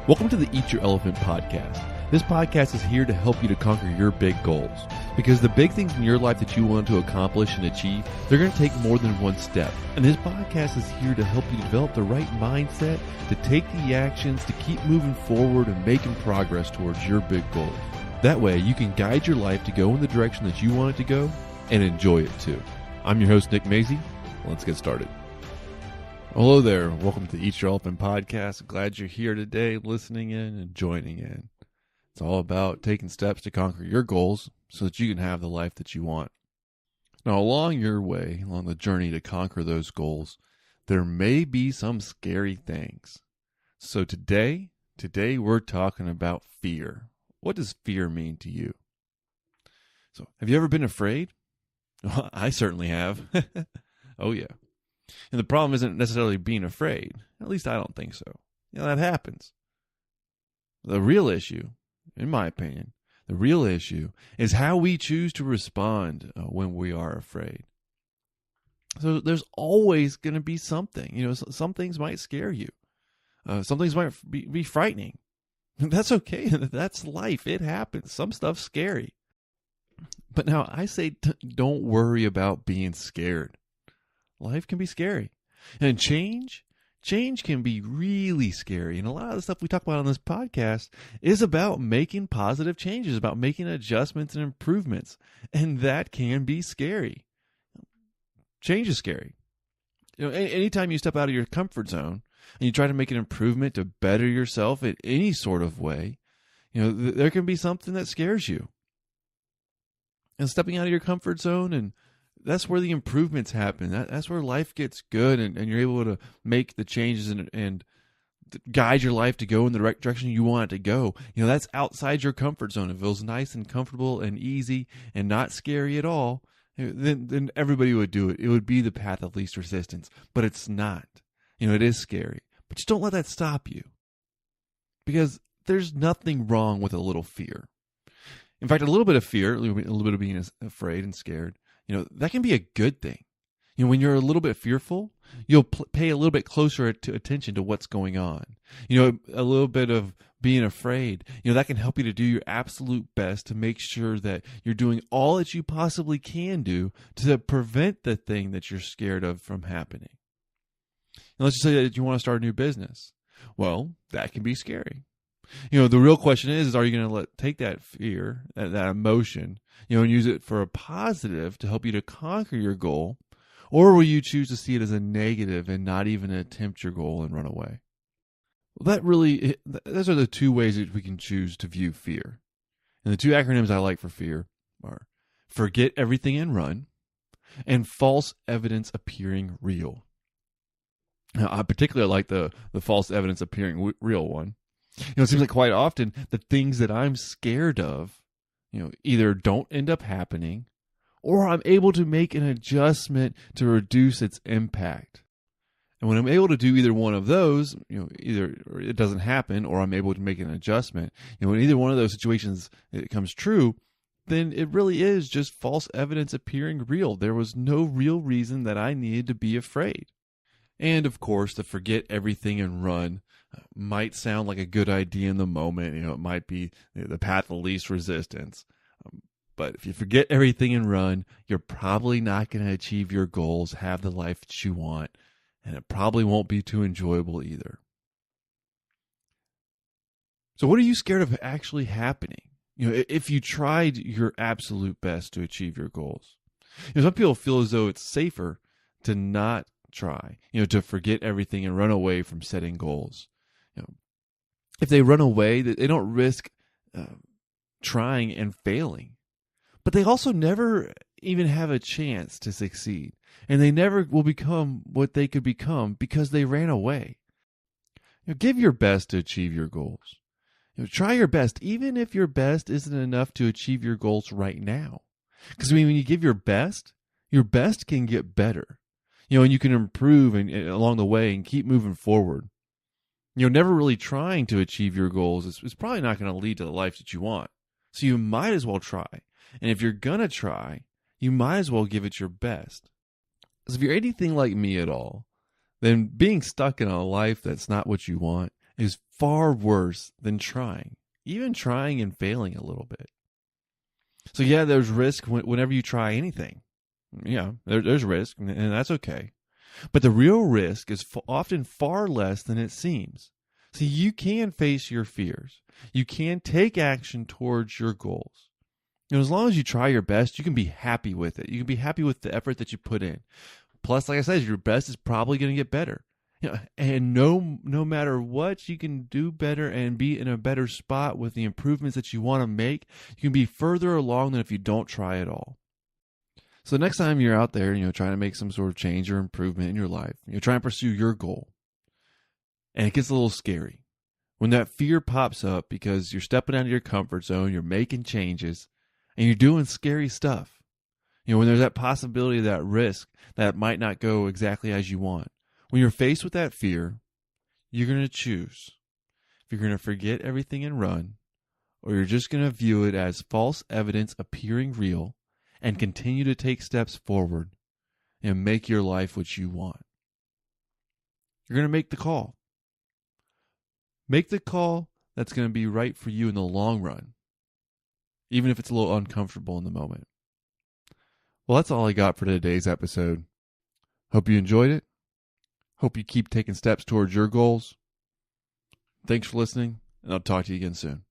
Welcome to the Eat Your Elephant podcast. This podcast is here to help you to conquer your big goals. Because the big things in your life that you want to accomplish and achieve, they're going to take more than one step. And this podcast is here to help you develop the right mindset, to take the actions, to keep moving forward and making progress towards your big goals. That way, you can guide your life to go in the direction that you want it to go and enjoy it too. I'm your host, Nick Mazie. Let's get started. Hello there. Welcome to the Eat Your Elephant podcast. Glad you're here today, listening in and joining in. It's all about taking steps to conquer your goals so that you can have the life that you want. Now, along your way, along the journey to conquer those goals, there may be some scary things. So today we're talking about fear. What does fear mean to you? So, have you ever been afraid? Well, I certainly have. Oh, yeah. And the problem isn't necessarily being afraid. At least I don't think so. That happens. The real issue, in my opinion, the real issue is how we choose to respond when we are afraid. So there's always going to be something. Some things might scare you. Some things might be frightening. That's okay. That's life. It happens. Some stuff's scary. But now I say don't worry about being scared. Life can be scary. And change can be really scary. And a lot of the stuff we talk about on this podcast is about making positive changes, about making adjustments and improvements. And that can be scary. Change is scary. Anytime you step out of your comfort zone and you try to make an improvement to better yourself in any sort of way, there can be something that scares you. And stepping out of your comfort zone, and that's where the improvements happen. That's where life gets good, and you're able to make the changes and guide your life to go in the right direction you want it to go. That's outside your comfort zone. It feels nice and comfortable and easy and not scary at all. Then everybody would do it. It would be the path of least resistance, but it's not. It is scary, but just don't let that stop you, because there's nothing wrong with a little fear. In fact, a little bit of fear, a little bit of being afraid and scared, that can be a good thing. When you're a little bit fearful, you'll pay a little bit closer attention to what's going on. A little bit of being afraid, that can help you to do your absolute best to make sure that you're doing all that you possibly can do to prevent the thing that you're scared of from happening. And let's just say that you want to start a new business. Well, that can be scary. The real question is are you going to take that fear, that emotion, and use it for a positive to help you to conquer your goal? Or will you choose to see it as a negative and not even attempt your goal and run away? Well, those are the two ways that we can choose to view fear. And the two acronyms I like for fear are forget everything and run, and false evidence appearing real. Now, I particularly like the false evidence appearing real one. It seems like quite often the things that I'm scared of, either don't end up happening, or I'm able to make an adjustment to reduce its impact. And when I'm able to do either one of those, either it doesn't happen or I'm able to make an adjustment, when either one of those situations it comes true, then it really is just false evidence appearing real. There was no real reason that I needed to be afraid. And of course, to forget everything and run might sound like a good idea in the moment. It might be the path of least resistance. But if you forget everything and run, you're probably not going to achieve your goals, have the life that you want, and it probably won't be too enjoyable either. So what are you scared of actually happening? If you tried your absolute best to achieve your goals. Some people feel as though it's safer to not try, to forget everything and run away from setting goals. If they run away, they don't risk trying and failing. But they also never even have a chance to succeed. And they never will become what they could become because they ran away. Give your best to achieve your goals. Try your best, even if your best isn't enough to achieve your goals right now. Because when you give your best can get better. And you can improve and along the way and keep moving forward. Never really trying to achieve your goals is probably not going to lead to the life that you want. So you might as well try. And if you're going to try, you might as well give it your best. Because if you're anything like me at all, then being stuck in a life that's not what you want is far worse than trying, even trying and failing a little bit. So yeah, there's risk whenever you try anything. Yeah, there's risk, and that's okay. But the real risk is often far less than it seems. See, you can face your fears. You can take action towards your goals. As long as you try your best, you can be happy with it. You can be happy with the effort that you put in. Plus, like I said, your best is probably going to get better. And no matter what, you can do better and be in a better spot with the improvements that you want to make. You can be further along than if you don't try at all. So the next time you're out there, trying to make some sort of change or improvement in your life, trying to pursue your goal, and it gets a little scary. When that fear pops up because you're stepping out of your comfort zone, you're making changes, and you're doing scary stuff. When there's that possibility of that risk that might not go exactly as you want. When you're faced with that fear, you're going to choose if you're going to forget everything and run, or you're just going to view it as false evidence appearing real and continue to take steps forward and make your life what you want. You're going to make the call. Make the call that's going to be right for you in the long run, even if it's a little uncomfortable in the moment. Well, that's all I got for today's episode. Hope you enjoyed it. Hope you keep taking steps towards your goals. Thanks for listening, and I'll talk to you again soon.